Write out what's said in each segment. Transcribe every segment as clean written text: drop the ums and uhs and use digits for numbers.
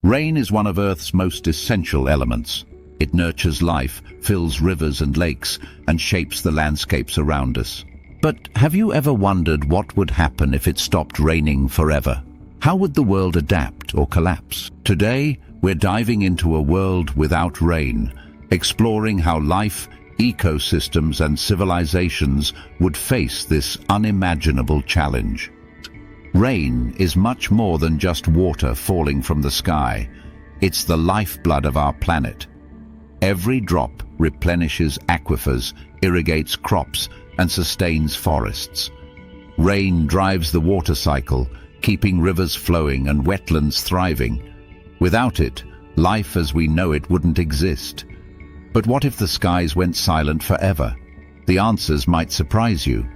Rain is one of Earth's most essential elements. It nurtures life, fills rivers and lakes, and shapes the landscapes around us. But have you ever wondered what would happen if it stopped raining forever? How would the world adapt or collapse? Today, we're diving into a world without rain, exploring how life, ecosystems, and civilizations would face this unimaginable challenge. Rain is much more than just water falling from the sky. It's the lifeblood of our planet. Every drop replenishes aquifers, irrigates crops, and sustains forests. Rain drives the water cycle, keeping rivers flowing and wetlands thriving. Without it, life as we know it wouldn't exist. But what if the skies went silent forever? The answers might surprise you.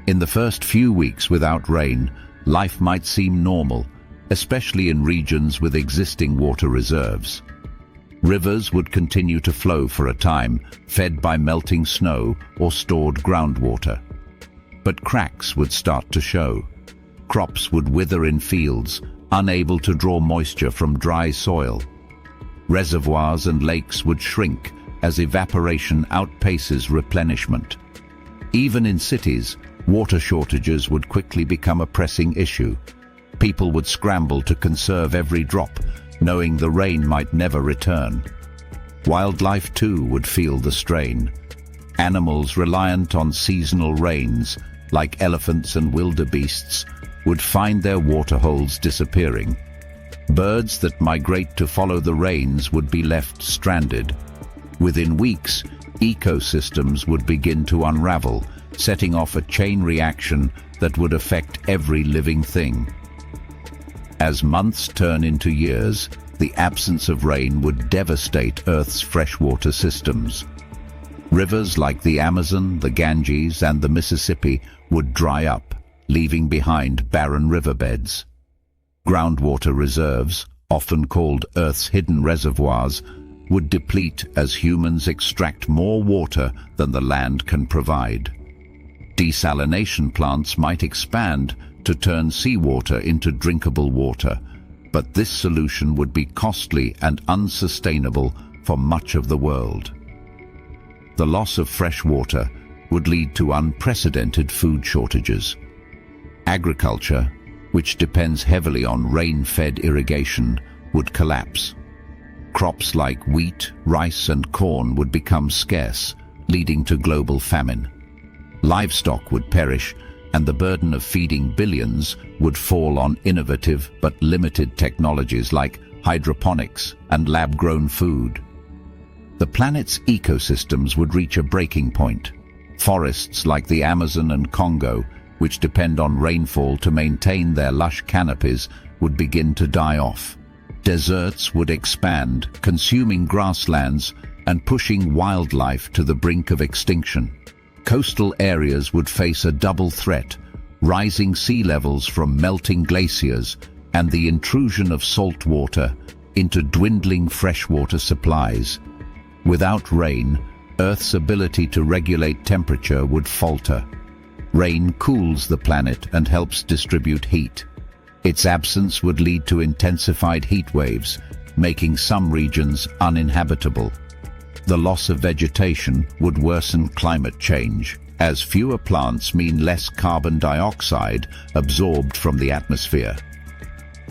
In the first few weeks without rain, life might seem normal, especially in regions with existing water reserves. Rivers would continue to flow for a time, fed by melting snow or stored groundwater. But cracks would start to show. Crops would wither in fields, unable to draw moisture from dry soil. Reservoirs and lakes would shrink as evaporation outpaces replenishment. Even in cities, water shortages would quickly become a pressing issue. People would scramble to conserve every drop, knowing the rain might never return. Wildlife too would feel the strain. Animals reliant on seasonal rains, like elephants and wildebeests, would find their waterholes disappearing. Birds that migrate to follow the rains would be left stranded. Within weeks, ecosystems would begin to unravel, setting off a chain reaction that would affect every living thing. As months turn into years, the absence of rain would devastate Earth's freshwater systems. Rivers like the Amazon, the Ganges, and the Mississippi would dry up, leaving behind barren riverbeds. Groundwater reserves, often called Earth's hidden reservoirs, would deplete as humans extract more water than the land can provide. Desalination plants might expand to turn seawater into drinkable water, but this solution would be costly and unsustainable for much of the world. The loss of fresh water would lead to unprecedented food shortages. Agriculture, which depends heavily on rain-fed irrigation, would collapse. Crops like wheat, rice, and corn would become scarce, leading to global famine. Livestock would perish, and the burden of feeding billions would fall on innovative but limited technologies like hydroponics and lab-grown food. The planet's ecosystems would reach a breaking point. Forests like the Amazon and Congo, which depend on rainfall to maintain their lush canopies, would begin to die off. Deserts would expand, consuming grasslands and pushing wildlife to the brink of extinction. Coastal areas would face a double threat: rising sea levels from melting glaciers and the intrusion of salt water into dwindling freshwater supplies. Without rain, Earth's ability to regulate temperature would falter. Rain cools the planet and helps distribute heat. Its absence would lead to intensified heat waves, making some regions uninhabitable. The loss of vegetation would worsen climate change, as fewer plants mean less carbon dioxide absorbed from the atmosphere.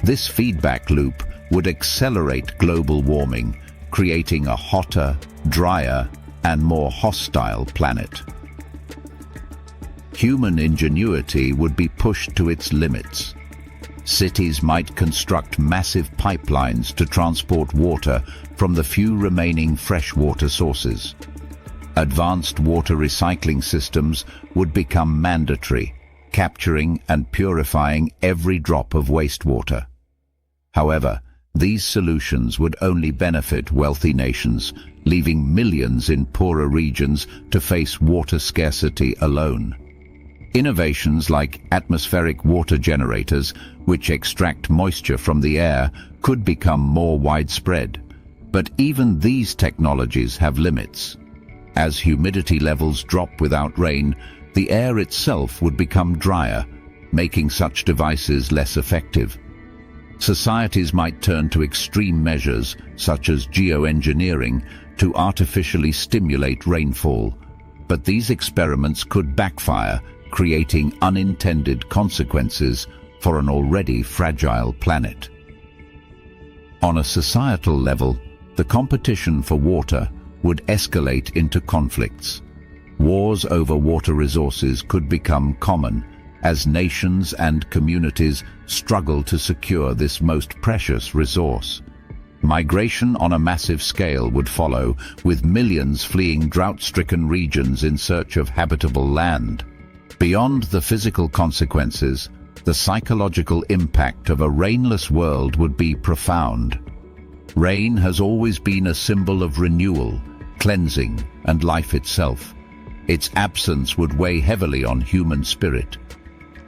This feedback loop would accelerate global warming, creating a hotter, drier, and more hostile planet. Human ingenuity would be pushed to its limits. Cities might construct massive pipelines to transport water from the few remaining freshwater sources. Advanced water recycling systems would become mandatory, capturing and purifying every drop of wastewater. However, these solutions would only benefit wealthy nations, leaving millions in poorer regions to face water scarcity alone. Innovations like atmospheric water generators, which extract moisture from the air, could become more widespread. But even these technologies have limits. As humidity levels drop without rain, the air itself would become drier, making such devices less effective. Societies might turn to extreme measures, such as geoengineering, to artificially stimulate rainfall. But these experiments could backfire, creating unintended consequences for an already fragile planet. On a societal level, the competition for water would escalate into conflicts. Wars over water resources could become common as nations and communities struggle to secure this most precious resource. Migration on a massive scale would follow, with millions fleeing drought-stricken regions in search of habitable land. Beyond the physical consequences, the psychological impact of a rainless world would be profound. Rain has always been a symbol of renewal, cleansing, and life itself. Its absence would weigh heavily on human spirit.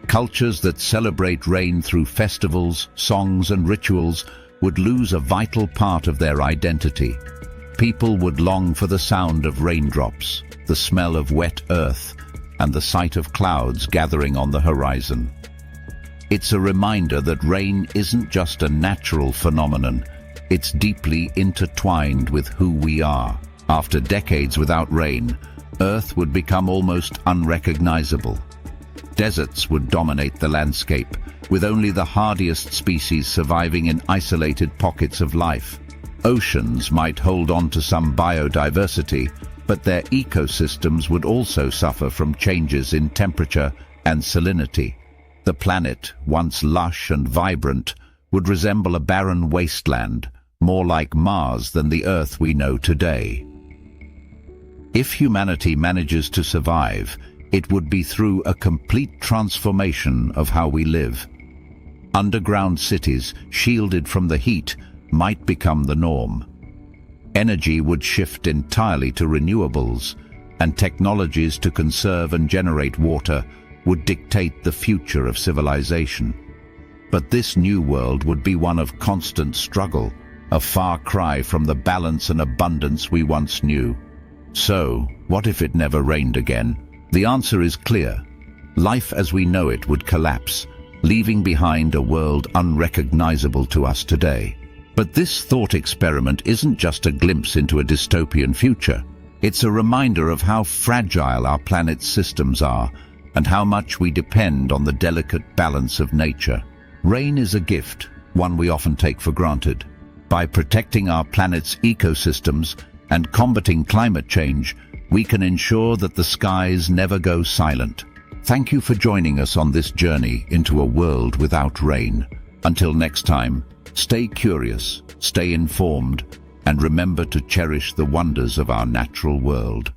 Cultures that celebrate rain through festivals, songs, and rituals would lose a vital part of their identity. People would long for the sound of raindrops, the smell of wet earth, and the sight of clouds gathering on the horizon. It's a reminder that rain isn't just a natural phenomenon, it's deeply intertwined with who we are. After decades without rain, Earth would become almost unrecognizable. Deserts would dominate the landscape, with only the hardiest species surviving in isolated pockets of life. Oceans might hold on to some biodiversity, but their ecosystems would also suffer from changes in temperature and salinity. The planet, once lush and vibrant, would resemble a barren wasteland, more like Mars than the Earth we know today. If humanity manages to survive, it would be through a complete transformation of how we live. Underground cities, shielded from the heat, might become the norm. Energy would shift entirely to renewables, and technologies to conserve and generate water would dictate the future of civilization. But this new world would be one of constant struggle, a far cry from the balance and abundance we once knew. So, what if it never rained again? The answer is clear. Life as we know it would collapse, leaving behind a world unrecognizable to us today. But this thought experiment isn't just a glimpse into a dystopian future. It's a reminder of how fragile our planet's systems are and how much we depend on the delicate balance of nature. Rain is a gift, one we often take for granted. By protecting our planet's ecosystems and combating climate change, we can ensure that the skies never go silent. Thank you for joining us on this journey into a world without rain. Until next time, stay curious, stay informed, and remember to cherish the wonders of our natural world.